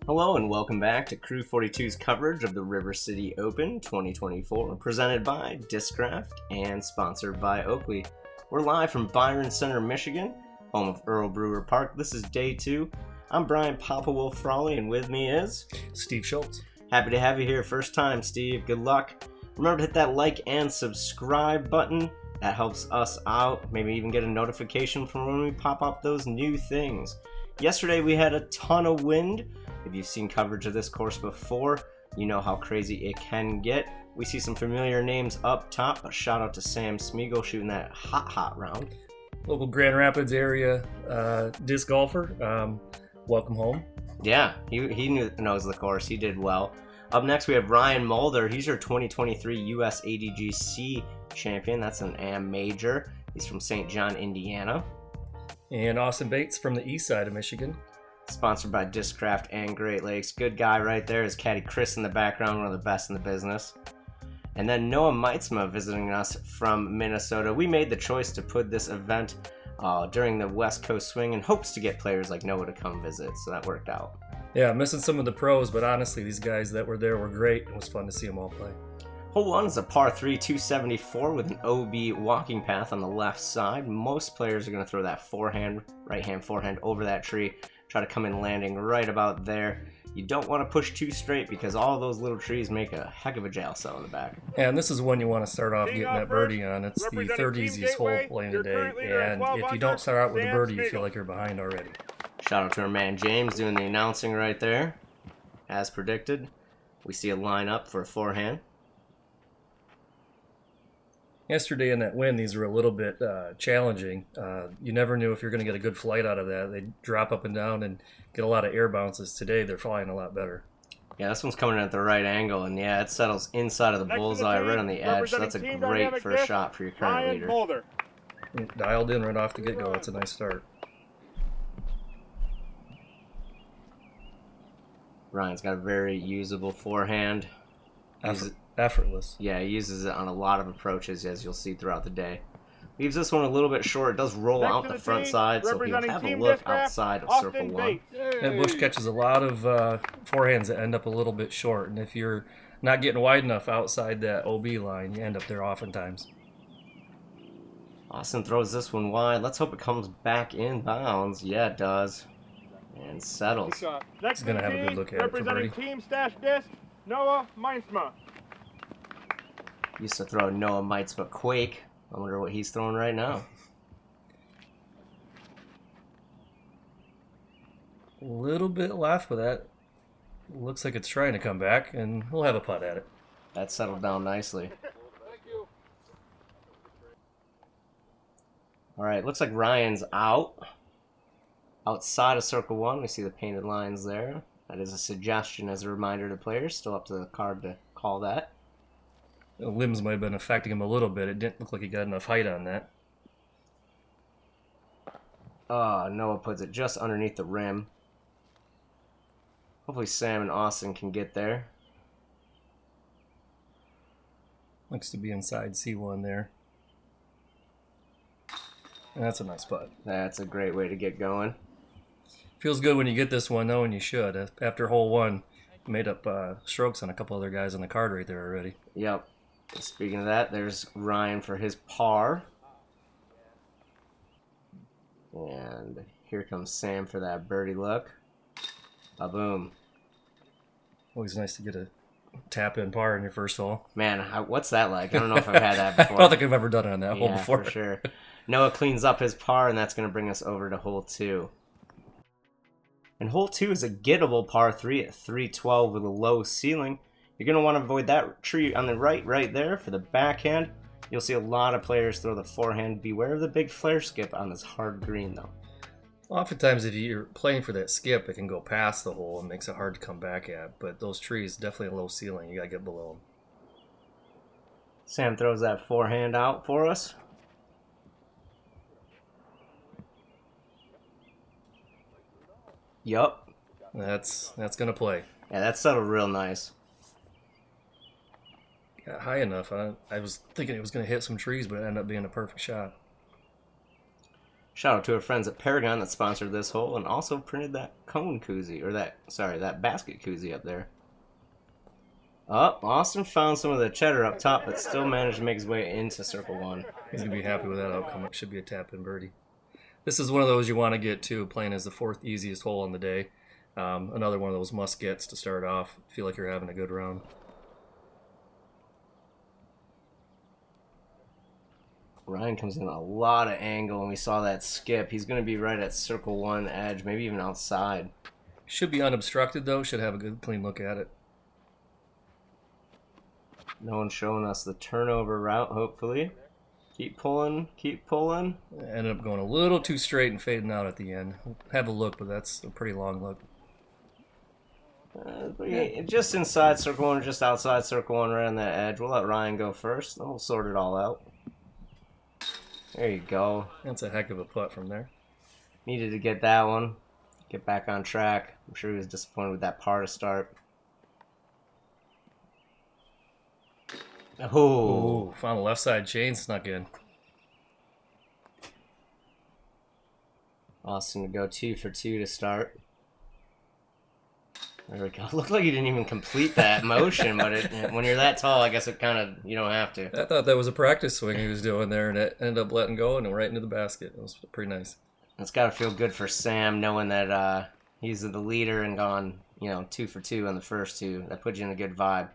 Hello and welcome back to Crew 42's coverage of the River City Open 2024, presented by Discraft and sponsored by Oakley. We're live from Byron Center, Michigan, home of Earl Brewer Park. This is day 2. I'm Brian Papa Frawley, and with me is Steve Schultz. Happy to have you here. First time, Steve. Good luck. Remember to hit that like and subscribe button. That helps us out. Maybe even get a notification from when we pop up those new things. Yesterday we had a ton of wind. If you've seen coverage of this course before, you know how crazy it can get. We see some familiar names up top, but shout out to Sam Smiegel shooting that hot round. Local Grand Rapids area disc golfer. Welcome home. Yeah, he knows the course. He did well. Up next, we have Ryan Mulder. He's your 2023 US ADGC champion. That's an AM major. He's from St. John, Indiana. And Austen Bates from the east side of Michigan. Sponsored by Discraft and Great Lakes. Good guy right there. His caddy Chris in the background, one of the best in the business. And then Noah Meintsma visiting us from Minnesota. We made the choice to put this event during the West Coast swing in hopes to get players like Noah to come visit, so that worked out. Yeah, missing some of the pros, but honestly, these guys that were there were great. It was fun to see them all play. Hole 1 is a par 3, 274 with an OB walking path on the left side. Most players are going to throw that right-hand forehand over that tree. Try to come in landing right about there. You don't want to push too straight because all those little trees make a heck of a jail cell in the back. Yeah, and this is one you want to start off getting that birdie on. It's the third easiest hole playing today, and if you don't start out with a birdie, you feel like you're behind already. Shout out to our man James doing the announcing right there. As predicted, we see a line up for a forehand. Yesterday in that wind, these were a little bit challenging. You never knew if you're going to get a good flight out of that. They drop up and down and get a lot of air bounces. Today, they're flying a lot better. Yeah, this one's coming in at the right angle, and yeah, it settles inside of the bullseye right on the edge. So that's a great first shot for your current leader. Mulder. Dialed in right off the get-go. That's a nice start. Ryan's got a very usable forehand. Effortless. Yeah, he uses it on a lot of approaches, as you'll see throughout the day. Leaves this one a little bit short. It does roll out the front side, so he'll have a look outside of circle 1. That bush catches a lot of forehands that end up a little bit short, and if you're not getting wide enough outside that OB line, you end up there oftentimes. Austen throws this one wide. Let's hope it comes back in bounds. Yeah, it does. And settles. He's going to have a good look at it for birdie. Team stash disc, Noah Meintsma. Used to throw Noah Meintsma Quake. I wonder what he's throwing right now. A little bit left, but that looks like it's trying to come back, and we'll have a putt at it. That settled down nicely. All right, looks like Ryan's out. Outside of circle 1, we see the painted lines there. That is a suggestion as a reminder to players. Still up to the card to call that. The limbs might have been affecting him a little bit. It didn't look like he got enough height on that. Noah puts it just underneath the rim. Hopefully Sam and Austen can get there. Looks to be inside C1 there. And that's a nice putt. That's a great way to get going. Feels good when you get this one, though, and you should. After hole 1, made up strokes on a couple other guys on the card right there already. Yep. Speaking of that, there's Ryan for his par. And here comes Sam for that birdie look. Ba-boom. Always nice to get a tap-in par in your first hole. Man, what's that like? I don't know if I've had that before. I don't think I've ever done it on that hole before. For sure. Noah cleans up his par, and that's going to bring us over to hole 2. And hole 2 is a gettable par 3 at 312 with a low ceiling. You're going to want to avoid that tree on the right there for the backhand. You'll see a lot of players throw the forehand. Beware of the big flare skip on this hard green, though. Oftentimes, if you're playing for that skip, it can go past the hole and makes it hard to come back at. But those trees, definitely a low ceiling. You got to get below them. Sam throws that forehand out for us. Yup. That's going to play. Yeah, that settled real nice. Got high enough. I was thinking it was going to hit some trees, but it ended up being a perfect shot. Shout out to our friends at Paragon that sponsored this hole and also printed that cone koozie, or that basket koozie up there. Austen found some of the cheddar up top, but still managed to make his way into circle one. He's going to be happy with that outcome. It should be a tap-in birdie. This is one of those you want to get to, playing as the 4th easiest hole on the day. Another one of those must-gets to start off. Feel like you're having a good round. Ryan comes in a lot of angle, and we saw that skip. He's going to be right at circle one edge, maybe even outside. Should be unobstructed, though. Should have a good, clean look at it. No one's showing us the turnover route, hopefully. Keep pulling, keep pulling. Ended up going a little too straight and fading out at the end. Have a look, but that's a pretty long look. Just inside circle one, or just outside circle one, right on that edge. We'll let Ryan go first, then we'll sort it all out. There you go. That's a heck of a putt from there. Needed to get that one. Get back on track. I'm sure he was disappointed with that par to start. Oh, found the left side chain snuck in. Austen to go 2 for 2 to start. There we go. Looked like he didn't even complete that motion, but when you're that tall, I guess it kind of, you don't have to. I thought that was a practice swing he was doing there, and it ended up letting go and right into the basket. It was pretty nice. It's got to feel good for Sam knowing that he's the leader and gone, 2 for 2 on the first two. That puts you in a good vibe.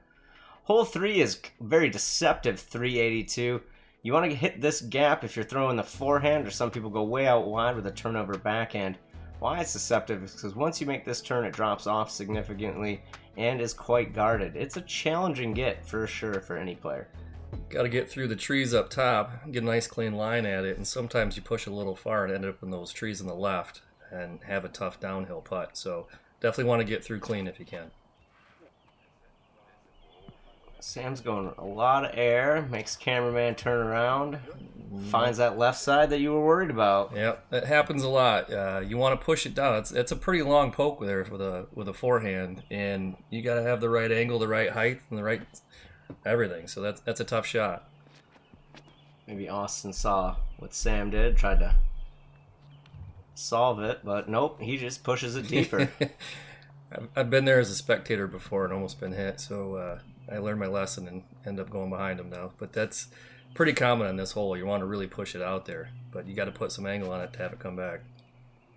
Hole 3 is very deceptive, 382. You want to hit this gap if you're throwing the forehand, or some people go way out wide with a turnover backhand. Why it's deceptive is because once you make this turn, it drops off significantly and is quite guarded. It's a challenging get for sure for any player. Got to get through the trees up top, get a nice clean line at it, and sometimes you push a little far and end up in those trees on the left and have a tough downhill putt. So definitely want to get through clean if you can. Sam's going a lot of air, makes cameraman turn around, finds that left side that you were worried about. Yep, that happens a lot. You want to push it down. It's a pretty long poke there with a forehand, and you got to have the right angle, the right height, and the right everything. So that's a tough shot. Maybe Austen saw what Sam did, tried to solve it, but nope, he just pushes it deeper. I've been there as a spectator before and almost been hit, so I learned my lesson and end up going behind him now. But that's pretty common on this hole. You want to really push it out there, but you got to put some angle on it to have it come back.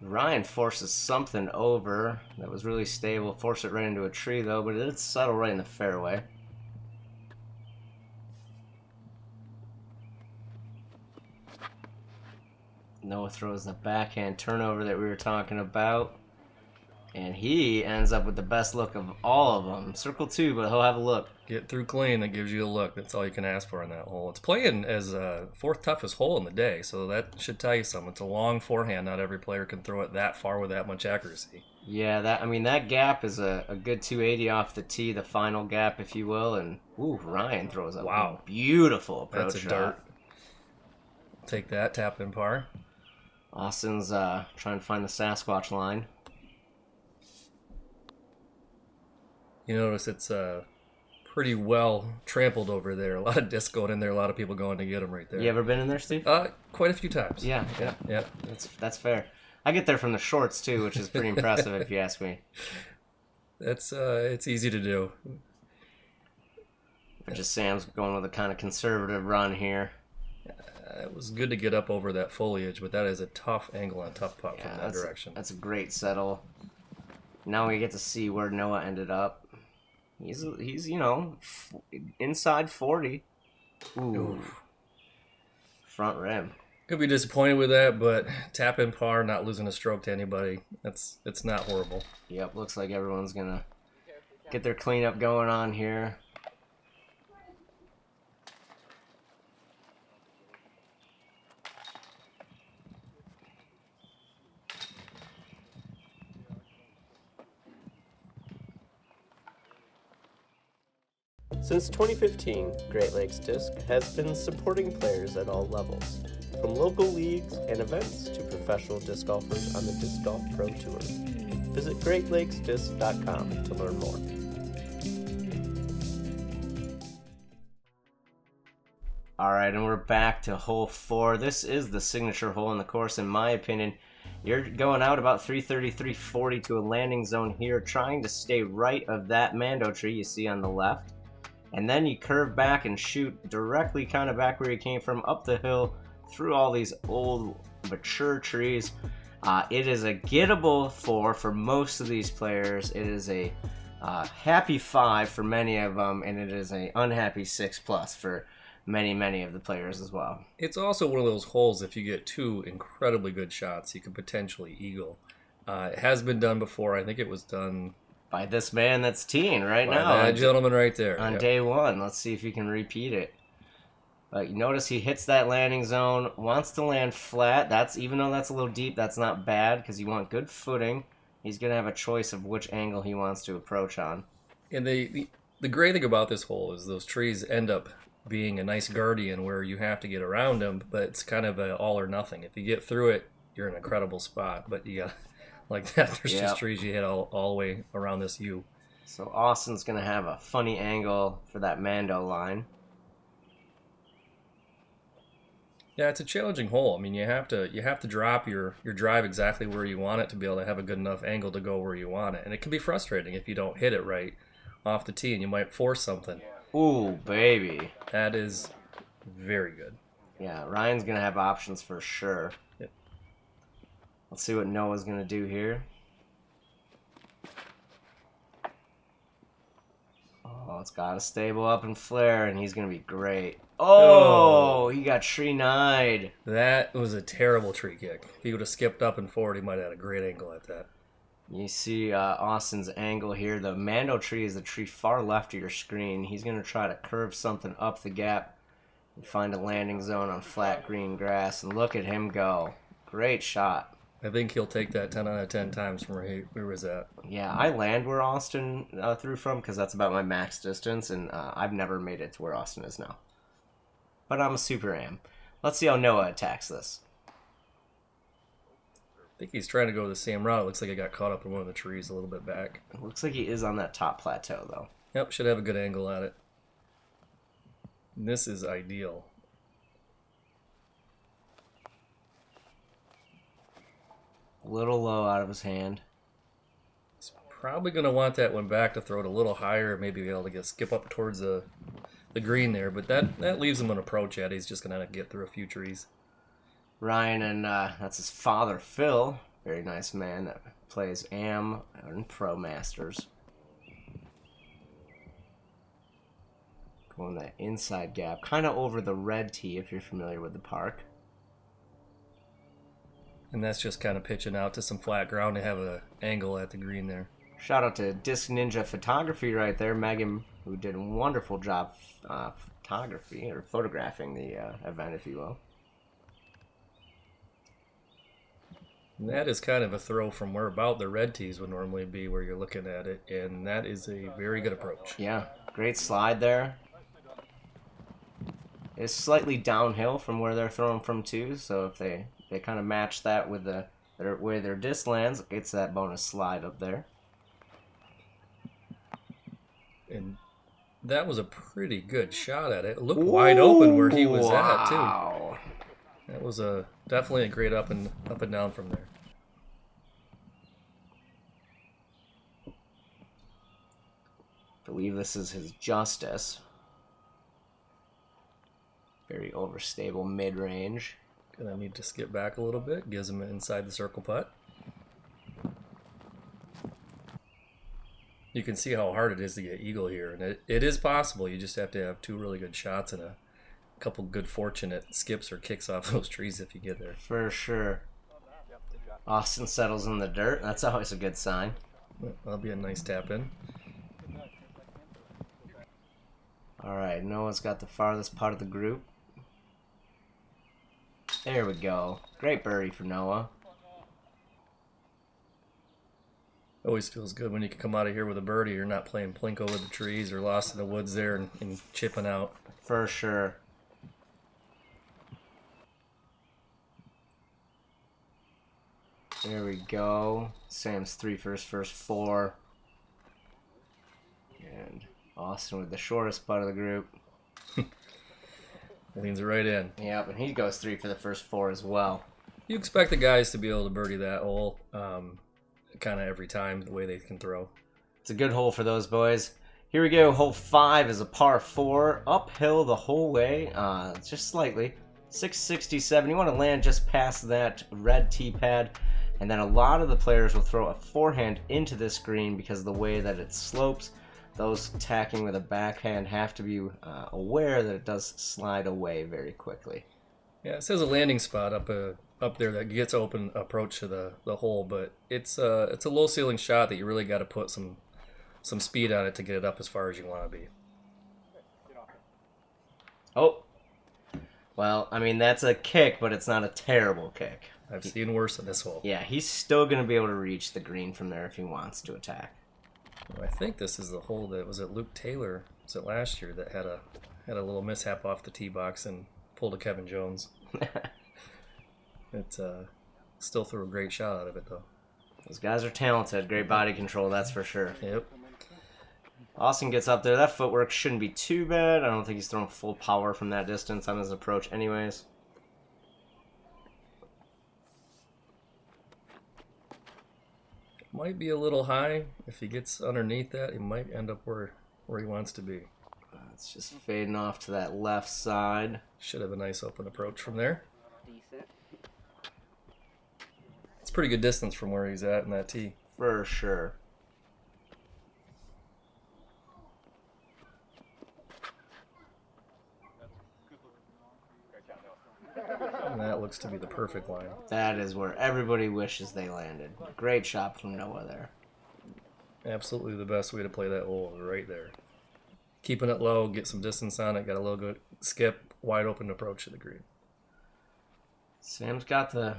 Ryan forces something over that was really stable. Forced it right into a tree, though, but it did settle right in the fairway. Noah throws the backhand turnover that we were talking about. And he ends up with the best look of all of them. Circle 2, but he'll have a look. Get through clean, that gives you a look. That's all you can ask for in that hole. It's playing as a 4th toughest hole in the day, so that should tell you something. It's a long forehand. Not every player can throw it that far with that much accuracy. Yeah, that gap is a good 280 off the tee, the final gap, if you will. And, Ryan throws a beautiful approach That's a shot. dart. Take that, tap in par. Austen's trying to find the Sasquatch line. You notice it's pretty well trampled over there. A lot of disc going in there. A lot of people going to get them right there. You ever been in there, Steve? Quite a few times. Yeah. That's fair. I get there from the shorts too, which is pretty impressive if you ask me. It's easy to do. But just Sam's going with a kind of conservative run here. It was good to get up over that foliage, but that is a tough angle and tough putt from that direction. That's a great settle. Now we get to see where Noah ended up. He's inside 40. Ooh. Front rim. Could be disappointed with that, but tap in par, not losing a stroke to anybody. It's not horrible. Yep, looks like everyone's gonna get their cleanup going on here. Since 2015, Great Lakes Disc has been supporting players at all levels, from local leagues and events to professional disc golfers on the Disc Golf Pro Tour. Visit GreatLakesDisc.com to learn more. All right, right, and we're back to hole 4. This is the signature hole in the course, in my opinion. You're going out about 330, 340 to a landing zone here, trying to stay right of that Mando tree you see on the left. And then you curve back and shoot directly kind of back where you came from, up the hill, through all these old, mature trees. It is a gettable 4 for most of these players. It is a happy 5 for many of them, and it is a unhappy 6+ for many of the players as well. It's also one of those holes, if you get 2 incredibly good shots, you could potentially eagle. It has been done before. I think it was done By this man that's teeing right by now. that gentleman right there. On Yep. day 1. Let's see if he can repeat it. But you notice he hits that landing zone, wants to land flat. That's, even though that's a little deep, that's not bad because you want good footing. He's going to have a choice of which angle he wants to approach on. And the great thing about this hole is those trees end up being a nice guardian where you have to get around them, but it's kind of a all or nothing. If you get through it, you're in an incredible spot. But you got, like that, there's just trees you hit all the way around this U. So Austen's going to have a funny angle for that Mando line. Yeah, it's a challenging hole. I mean, you have to drop your drive exactly where you want it to be able to have a good enough angle to go where you want it. And it can be frustrating if you don't hit it right off the tee and you might force something. Ooh, baby. That is very good. Yeah, Ryan's going to have options for sure. Yep. Let's see what Noah's going to do here. Oh, it's got to stable up and flare, and he's going to be great. Oh, he got tree-nied. That was a terrible tree kick. If he would have skipped up and forward, he might have had a great angle at that. You see Austen's angle here. The Mando tree is the tree far left of your screen. He's going to try to curve something up the gap and find a landing zone on flat green grass. And look at him go. Great shot. I think he'll take that 10 out of 10 times from where he was at. Yeah, I land where Austen threw from because that's about my max distance, and I've never made it to where Austen is now. But I'm a super am. Let's see how Noah attacks this. I think he's trying to go the same route. It looks like he got caught up in one of the trees a little bit back. It looks like he is on that top plateau, though. Yep, should have a good angle at it. And this is ideal. A little low out of his hand. He's probably going to want that one back to throw it a little higher, maybe be able to skip up towards the green there. But that leaves him an approach at. He's just going to get through a few trees. Ryan, and that's his father, Phil. Very nice man that plays AM and Pro Masters. Going that inside gap, kind of over the red tee if you're familiar with the park. And that's just kind of pitching out to some flat ground to have an angle at the green there. Shout out to Disc Ninja Photography right there, Megan, who did a wonderful job photographing the event, if you will. And that is kind of a throw from where about the red tees would normally be where you're looking at it, and that is a very good approach. Yeah, great slide there. It's slightly downhill from where they're throwing from too, so if they kind of match that with where their disc lands, it's that bonus slide up there. And that was a pretty good shot at it. It looked wide open where he was at too. That was definitely a great up and down from there. I believe this is his Justice. Very overstable mid-range. Gonna need to skip back a little bit. Gives him an inside the circle putt. You can see how hard it is to get eagle here, and it is possible. You just have to have 2 really good shots and a couple good fortunate skips or kicks off those trees if you get there. For sure. Austen settles in the dirt. That's always a good sign. That'll be a nice tap in. All right, Noah's got the farthest putt of the group. There we go. Great birdie for Noah. Always feels good when you can come out of here with a birdie. You're not playing plinko with the trees or lost in the woods there and chipping out. For sure. There we go. Sam's 3 for his first 4. And Austen with the shortest putt of the group. Leans it right in. Yep, and he goes 3 for the first 4 as well. You expect the guys to be able to birdie that hole kind of every time, the way they can throw. It's a good hole for those boys. Here we go. Hole 5 is a par 4. Uphill the whole way, just slightly. 667. You want to land just past that red tee pad. And then a lot of the players will throw a forehand into this green because of the way that it slopes. Those attacking with a backhand have to be aware that it does slide away very quickly. Yeah, it says a landing spot up there that gets open approach to the hole, but it's a low ceiling shot that you really got to put some speed on it to get it up as far as you want to be. Oh, well, I mean, that's a kick, but it's not a terrible kick. I've seen worse in this hole. Yeah, he's still going to be able to reach the green from there if he wants to attack. Well, I think this is the hole that was at Luke Taylor, was it last year, that had a little mishap off the tee box and pulled a Kevin Jones. It still threw a great shot out of it, though. Those guys are talented. Great body control, that's for sure. Yep. Austen gets up there. That footwork shouldn't be too bad. I don't think he's throwing full power from that distance on his approach anyways. Might be a little high. If he gets underneath that, he might end up where he wants to be. It's just fading off to that left side. Should have a nice open approach from there. Decent. It's pretty good distance from where he's at in that tee. For sure. And that looks to be the perfect line. That is where everybody wishes they landed. Great shot from Noah there. Absolutely the best way to play that hole is right there. Keeping it low, get some distance on it, got a little good skip, wide open approach to the green. Sam's got the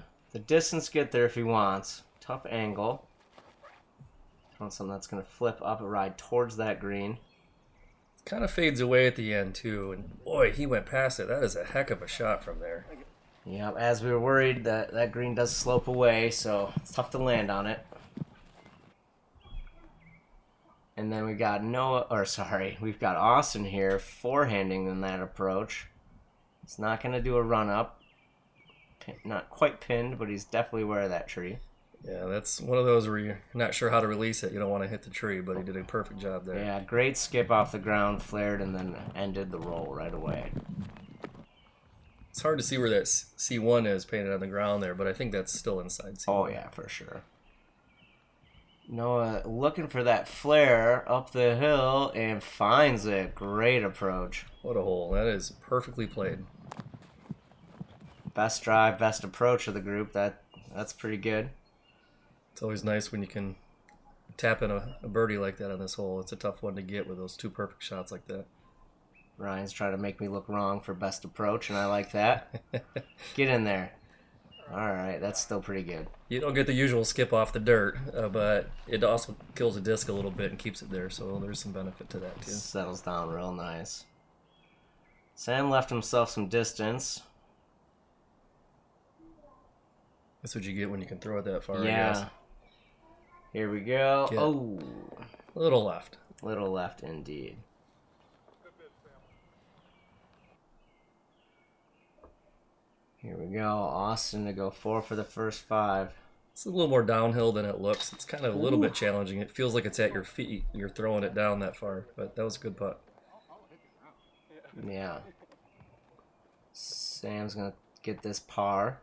distance to get there if he wants. Tough angle. Throwing something that's going to flip up and ride towards that green. Kind of fades away at the end, too. And boy, he went past it. That is a heck of a shot from there. Yeah, as we were worried, that green does slope away, so it's tough to land on it. And then we got we've got Austen here forehanding in that approach. He's not going to do a run-up. Not quite pinned, but he's definitely aware of that tree. Yeah, that's one of those where you're not sure how to release it. You don't want to hit the tree, but he did a perfect job there. Yeah, great skip off the ground, flared, and then ended the roll right away. It's hard to see where that C1 is painted on the ground there, but I think that's still inside C1. Oh, yeah, for sure. Noah looking for that flare up the hill and finds it. Great approach. What a hole. That is perfectly played. Best drive, best approach of the group. That's pretty good. It's always nice when you can tap in a birdie like that on this hole. It's a tough one to get with those two perfect shots like that. Ryan's trying to make me look wrong for best approach, and I like that. Get in there. All right, that's still pretty good. You don't get the usual skip off the dirt, but it also kills the disc a little bit and keeps it there, so there's some benefit to that too. Settles down real nice. Sam left himself some distance. That's what you get when you can throw it that far, Yeah. I guess. Here we go. Get Oh. A little left. Little left indeed. Here we go. Austen to go 4 for the first 5. It's a little more downhill than it looks. It's kind of a little bit challenging. It feels like it's at your feet. You're throwing it down that far, but that was a good putt. Yeah. Sam's going to get this par.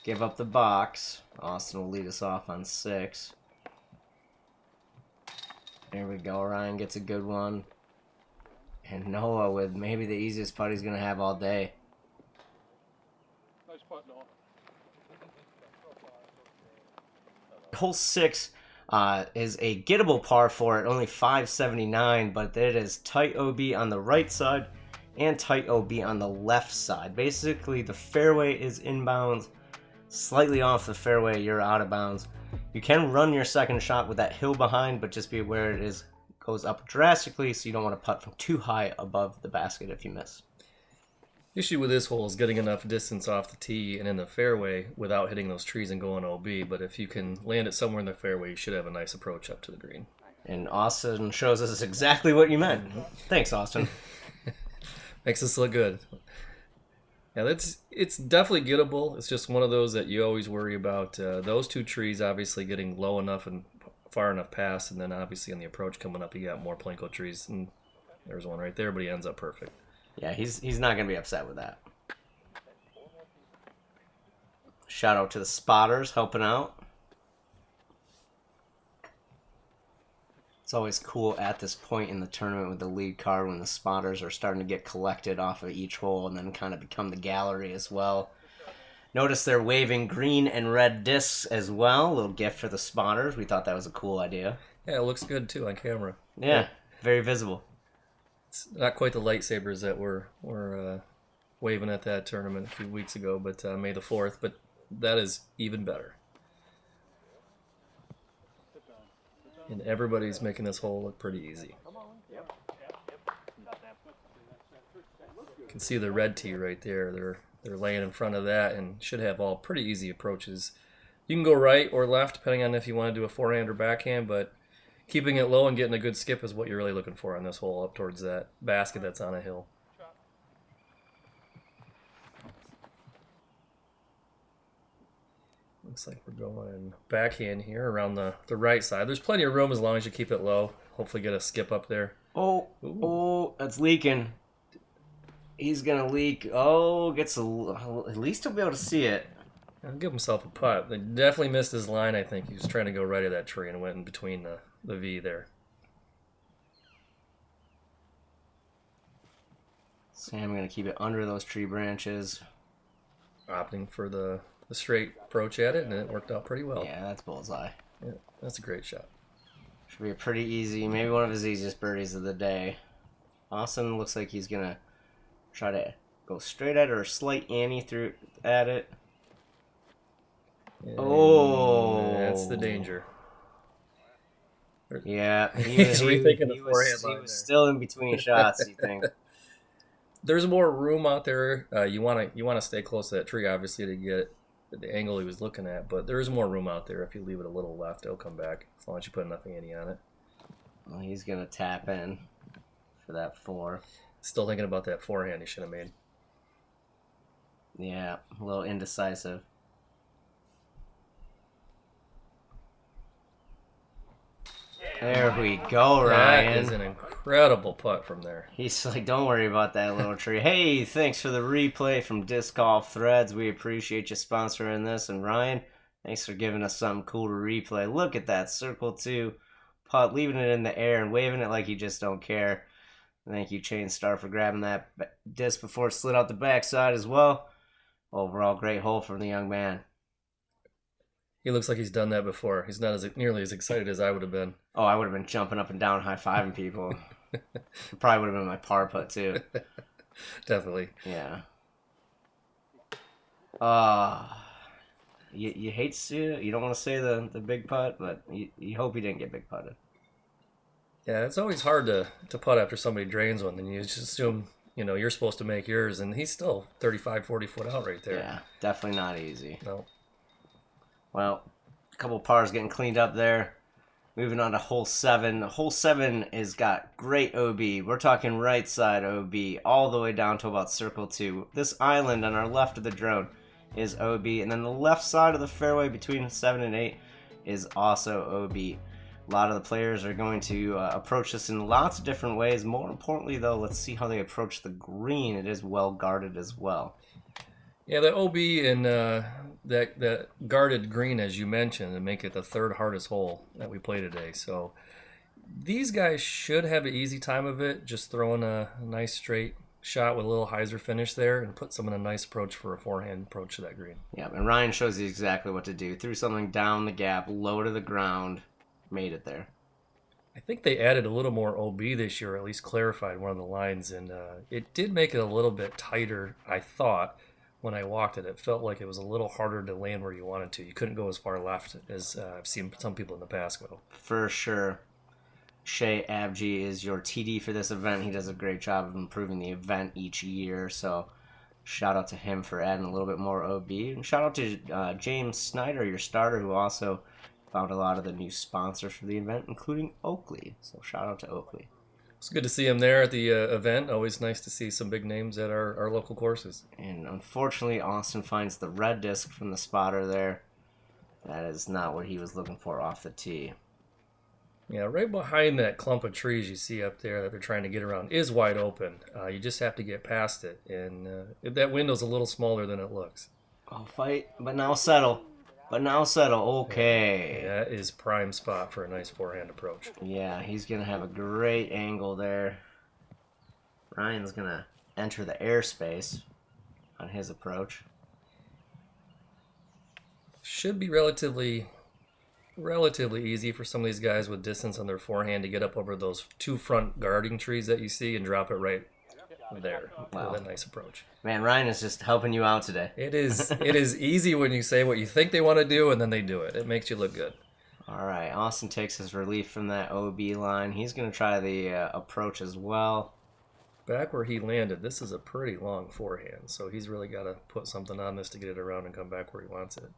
Give up the box. Austen will lead us off on 6. There we go. Ryan gets a good one. And Noah with maybe the easiest putt he's going to have all day. Nice putt, Noah. Hole 6 is a gettable par for it, only 579, but it is tight OB on the right side and tight OB on the left side. Basically, the fairway is inbounds. Slightly off the fairway, you're out of bounds. You can run your second shot with that hill behind, but just be aware it goes up drastically, so you don't want to putt from too high above the basket if you miss. The issue with this hole is getting enough distance off the tee and in the fairway without hitting those trees and going OB, but if you can land it somewhere in the fairway, you should have a nice approach up to the green. And Austen shows us exactly what you meant. Thanks, Austen. Makes us look good. Yeah, it's definitely gettable. It's just one of those that you always worry about. Those two trees obviously getting low enough and far enough past, and then obviously on the approach coming up, you got more plinko trees, and there's one right there, but he ends up perfect. Yeah, he's not going to be upset with that. Shout out to the spotters helping out. It's always cool at this point in the tournament with the lead card when the spotters are starting to get collected off of each hole and then kind of become the gallery as well. Notice they're waving green and red discs as well. A little gift for the spotters. We thought that was a cool idea. Yeah, it looks good too on camera. Yeah, very visible. It's not quite the lightsabers that were waving at that tournament a few weeks ago, but May the 4th, but that is even better. And everybody's making this hole look pretty easy. You can see the red tee right there. They're laying in front of that and should have all pretty easy approaches. You can go right or left depending on if you want to do a forehand or backhand, but keeping it low and getting a good skip is what you're really looking for on this hole up towards that basket that's on a hill. Looks like we're going backhand here around the right side. There's plenty of room as long as you keep it low. Hopefully get a skip up there. Oh, that's leaking. He's going to leak. Oh, at least he'll be able to see it. He'll give himself a putt. They definitely missed his line, I think. He was trying to go right at that tree and went in between the V there. Sam going to keep it under those tree branches. Opting for the straight approach at it, and it worked out pretty well. Yeah, that's bullseye. Yeah, that's a great shot. Should be a pretty easy, maybe one of his easiest birdies of the day. Austen looks like he's going to try to go straight at it or slight ante through at it. And oh, that's the danger. Yeah, He's rethinking the forehand line. He was still in between shots, you think? There's more room out there. You want to stay close to that tree, obviously, to get the angle he was looking at. But there is more room out there. If you leave it a little left, it'll come back as long as you put enough ante on it. Well, he's gonna tap in for that 4. Still thinking about that forehand he should have made. Yeah, a little indecisive. There we go, Ryan. That is an incredible putt from there. He's like, don't worry about that little tree. Hey, thanks for the replay from Disc Golf Threads. We appreciate you sponsoring this. And Ryan, thanks for giving us something cool to replay. Look at that circle 2 putt, leaving it in the air and waving it like you just don't care. Thank you, Chain Star, for grabbing that disc before it slid out the backside as well. Overall, great hole from the young man. He looks like he's done that before. He's not nearly as excited as I would have been. Oh, I would have been jumping up and down, high-fiving people. It probably would have been my par putt, too. Definitely. Yeah. You hate to see it. You don't want to say the big putt, but you hope he didn't get big putted. Yeah, it's always hard to putt after somebody drains one. Then you just assume, you're supposed to make yours, and he's still 35, 40 foot out right there. Yeah, definitely not easy. No. Well, a couple pars getting cleaned up there. Moving on to hole 7. Hole 7 has got great OB. We're talking right side OB all the way down to about circle 2. This island on our left of the drone is OB, and then the left side of the fairway between 7 and 8 is also OB. A lot of the players are going to approach this in lots of different ways. More importantly, though, let's see how they approach the green. It is well guarded as well. Yeah, the OB and that guarded green, as you mentioned, and make it the 3rd hardest hole that we play today. So these guys should have an easy time of it, just throwing a nice straight shot with a little hyzer finish there and put some in a nice approach for a forehand approach to that green. Yeah, and Ryan shows you exactly what to do. Threw something down the gap, low to the ground, made it there. I think they added a little more OB this year, or at least clarified one of the lines, and it did make it a little bit tighter, I thought. When I walked it, it felt like it was a little harder to land where you wanted to. You couldn't go as far left as I've seen some people in the past go. For sure. Shea Abji is your TD for this event. He does a great job of improving the event each year. So shout out to him for adding a little bit more OB. And shout out to James Snyder, your starter, who also found a lot of the new sponsors for the event, including Oakley. So shout out to Oakley. It's good to see him there at the event. Always nice to see some big names at our local courses. And unfortunately, Austen finds the red disc from the spotter there. That is not what he was looking for off the tee. Yeah, right behind that clump of trees you see up there that they're trying to get around is wide open. You just have to get past it, and that window's a little smaller than it looks. Oh, fight, but now settle. Okay. Yeah, that is prime spot for a nice forehand approach. Yeah, he's going to have a great angle there. Ryan's going to enter the airspace on his approach. Should be relatively easy for some of these guys with distance on their forehand to get up over those two front guarding trees that you see and drop it right there with a nice approach. Man, Ryan is just helping you out today. It is easy when you say what you think they want to do and then they do it. It makes you look good. All right, Austen takes his relief from that OB line. He's going to try the approach as well. Back where he landed, this is a pretty long forehand, so he's really got to put something on this to get it around and come back where he wants it.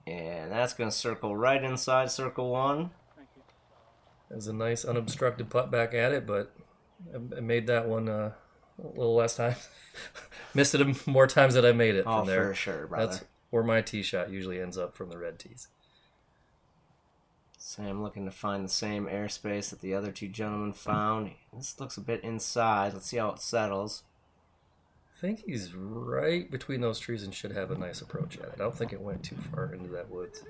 And that's going to circle right inside circle one. There's a nice unobstructed putt back at it, but I made that one a little less time. Missed it more times than I made it from there. Oh, for sure, brother. That's where my tee shot usually ends up from the red tees. Sam looking to find the same airspace that the other two gentlemen found. This looks a bit inside. Let's see how it settles. I think he's right between those trees and should have a nice approach at it. I don't think it went too far into that woods.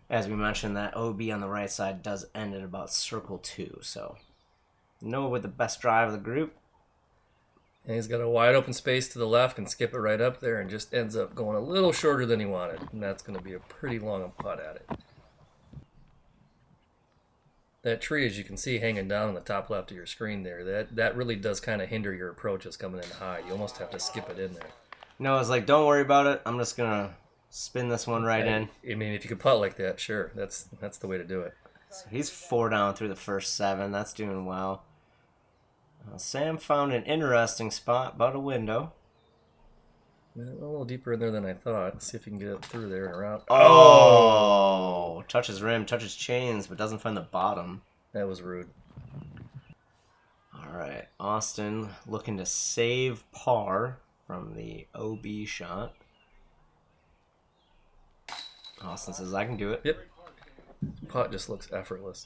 As we mentioned, that OB on the right side does end at about circle 2, so Noah with the best drive of the group. And he's got a wide open space to the left and skip it right up there and just ends up going a little shorter than he wanted. And that's going to be a pretty long putt at it. That tree, as you can see, hanging down on the top left of your screen there, that really does kind of hinder your approaches coming in high. You almost have to skip it in there. Noah's like, don't worry about it. I'm just going to spin this one right in. I mean, if you could putt like that, sure. That's the way to do it. So he's 4 down through the first 7. That's doing well. Sam found an interesting spot, about a window. Yeah, a little deeper in there than I thought. Let's see if you can get it through there and around. Oh! Touches rim, touches chains, but doesn't find the bottom. That was rude. All right, Austen looking to save par from the OB shot. Austen says, I can do it. Yep. Putt just looks effortless.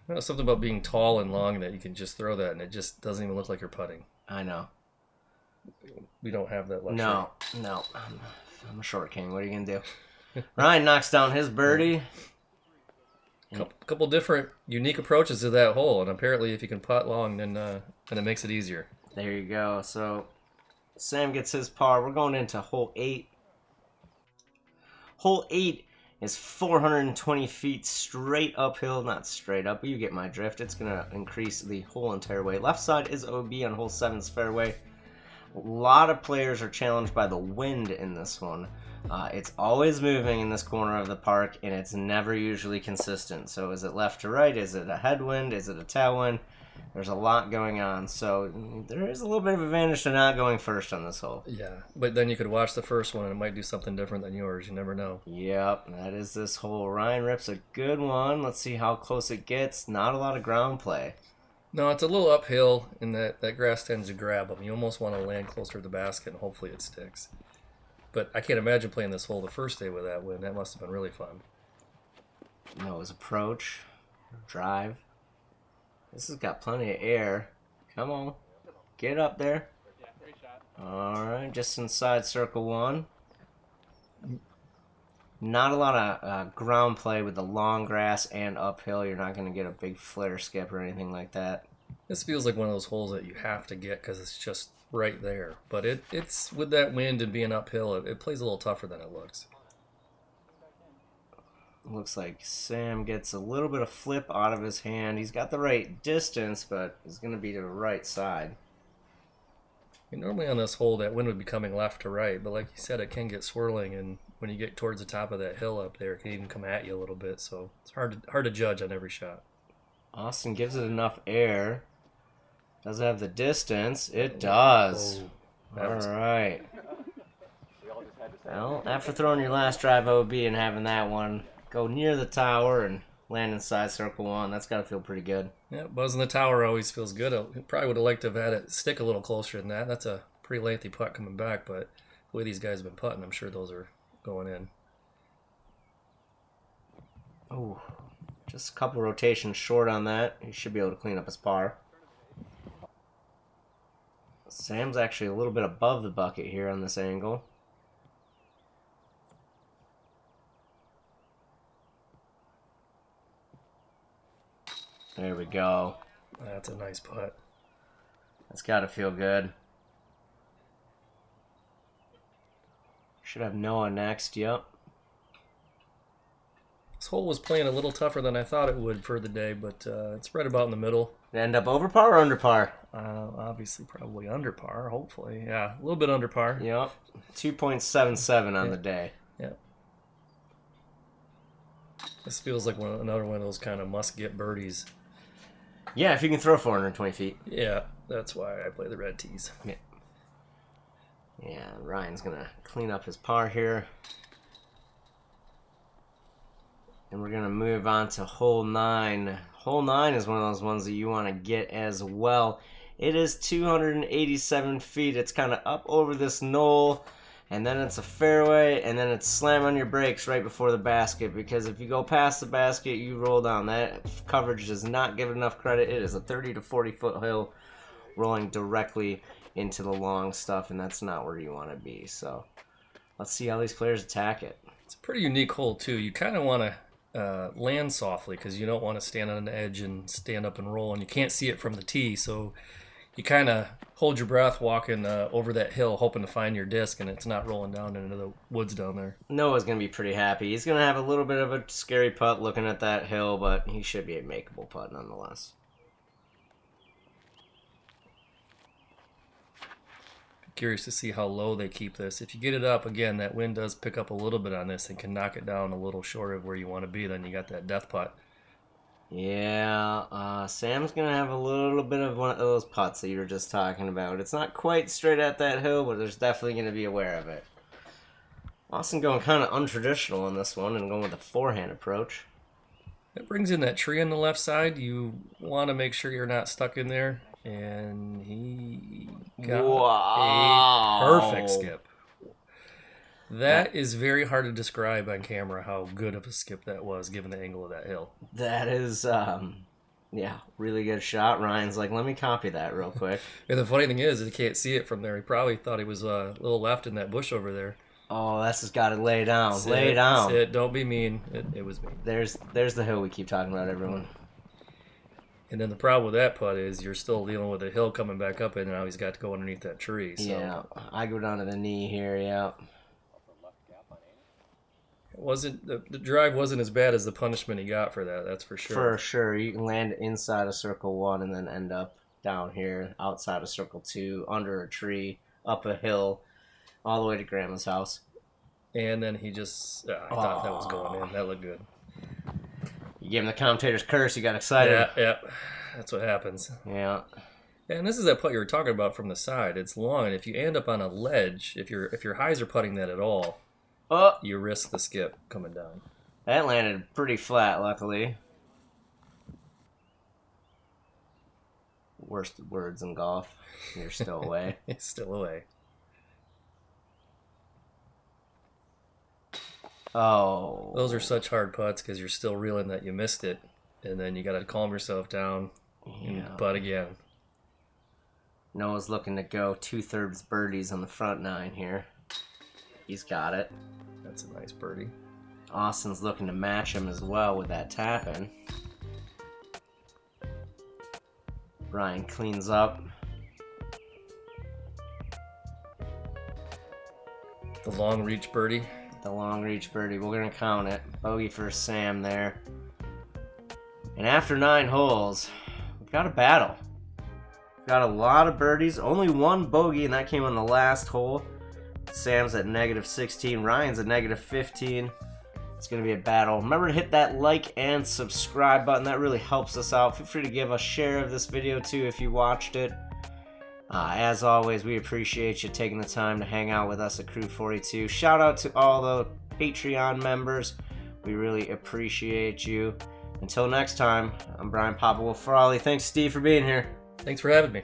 There's something about being tall and long that you can just throw that and it just doesn't even look like you're putting. I know. We don't have that luxury. No. I'm a short king. What are you going to do? Ryan knocks down his birdie. Couple different unique approaches to that hole, and apparently if you can putt long, then it makes it easier. There you go. So Sam gets his par. We're going into hole 8. Hole 8 is 420 feet straight uphill. Not straight up, but you get my drift. It's going to increase the whole entire way. Left side is OB on hole 7's fairway. A lot of players are challenged by the wind in this one. It's always moving in this corner of the park, and it's never usually consistent. So is it left to right? Is it a headwind? Is it a tailwind? There's a lot going on. So there is a little bit of advantage to not going first on this hole. Yeah, but then you could watch the first one, and it might do something different than yours. You never know. Yep, that is this hole. Ryan rips a good one. Let's see how close it gets. Not a lot of ground play. No, it's a little uphill, and that grass tends to grab them. You almost want to land closer to the basket, and hopefully it sticks. But I can't imagine playing this hole the first day with that wind. That must have been really fun. Noah's approach, drive. This has got plenty of air. Come on, get up there. Yeah, great shot. All right, just inside circle 1. Not a lot of ground play with the long grass and uphill. You're not going to get a big flare skip or anything like that. This feels like one of those holes that you have to get because it's just right there. But it's with that wind and being uphill, it plays a little tougher than it looks. Looks like Sam gets a little bit of flip out of his hand. He's got the right distance, but it's going to be to the right side. Normally on this hole, that wind would be coming left to right, but like you said, it can get swirling, and when you get towards the top of that hill up there, it can even come at you a little bit, so it's hard to judge on every shot. Austen gives it enough air. Does it have the distance? It does. All right. Well, after throwing your last drive OB and having that one go near the tower and Land inside circle 1. That's got to feel pretty good. Yeah, buzzing the tower always feels good. I probably would have liked to have had it stick a little closer than that. That's a pretty lengthy putt coming back, but the way these guys have been putting, I'm sure those are going in. Oh, just a couple rotations short on that. He should be able to clean up his par. Sam's actually a little bit above the bucket here on this angle. There we go. That's a nice putt. That's got to feel good. Should have Noah next, yep. This hole was playing a little tougher than I thought it would for the day, but it's right about in the middle. End up over par or under par? Obviously, probably under par, hopefully. Yeah, a little bit under par. Yep. 2.77 on the day. Yep. This feels like another one of those kind of must-get birdies. Yeah, if you can throw 420 feet. Yeah, that's why I play the red tees. Yeah. Yeah, Ryan's going to clean up his par here. And we're going to move on to hole 9. Hole 9 is one of those ones that you want to get as well. It is 287 feet. It's kind of up over this knoll. And then it's a fairway. And then it's slam on your brakes right before the basket. Because if you go past the basket, you roll down. That coverage does not give it enough credit. It is a 30 to 40 foot hill rolling directly into the long stuff. And that's not where you want to be. So let's see how these players attack it. It's a pretty unique hole, too. You kind of want to land softly because you don't want to stand on an edge and stand up and roll, and you can't see it from the tee, so you kind of hold your breath walking over that hill hoping to find your disc, and it's not rolling down into the woods down there. Noah's going to be pretty happy. He's going to have a little bit of a scary putt looking at that hill, but he should be a makeable putt nonetheless. Curious to see how low they keep this. If you get it up, again, that wind does pick up a little bit on this and can knock it down a little short of where you want to be. Then you got that death putt. Yeah, Sam's going to have a little bit of one of those putts that you were just talking about. It's not quite straight at that hill, but there's definitely going to be aware of it. Austen going kind of untraditional in this one and going with a forehand approach. It brings in that tree on the left side. You want to make sure you're not stuck in there. And he got a perfect skip. That is very hard to describe on camera how good of a skip that was given the angle of that hill. That is, yeah, really good shot. Ryan's like, let me copy that real quick. And the funny thing is, you can't see it from there. He probably thought he was a little left in that bush over there. Oh, that's just got to lay down. Lay down. Don't be mean. It was mean. There's the hill we keep talking about, everyone. And then the problem with that putt is you're still dealing with a hill coming back up, and now he's got to go underneath that tree. So. Yeah, I go down to the knee here, yeah. It wasn't the drive wasn't as bad as the punishment he got for that, that's for sure. For sure. You can land inside of circle 1 and then end up down here, outside of circle 2, under a tree, up a hill, all the way to Grandma's house. And then he just, I thought that was going in. That looked good. You gave him the commentator's curse. You got excited. Yeah. That's what happens. Yeah. And this is that putt you were talking about from the side. It's long, and if you end up on a ledge, if your highs are putting that at all, you risk the skip coming down. That landed pretty flat, luckily. Worst words in golf. You're still away. It's still away. Oh. Those are such hard putts because you're still reeling that you missed it. And then you got to calm yourself down and putt again. Noah's looking to go 2/3 birdies on the front 9 here. He's got it. That's a nice birdie. Austen's looking to match him as well with that tap-in. Ryan cleans up. The long reach birdie. The long reach birdie. We're going to count it. Bogey for Sam there. And after 9 holes, we've got a battle. We've got a lot of birdies. Only one bogey, and that came on the last hole. Sam's at -16. Ryan's at -15. It's going to be a battle. Remember to hit that like and subscribe button. That really helps us out. Feel free to give a share of this video too if you watched it. As always, we appreciate you taking the time to hang out with us at Crew 42. Shout out to all the Patreon members. We really appreciate you. Until next time, I'm Brian Papa with Frawley. Thanks, Steve, for being here. Thanks for having me.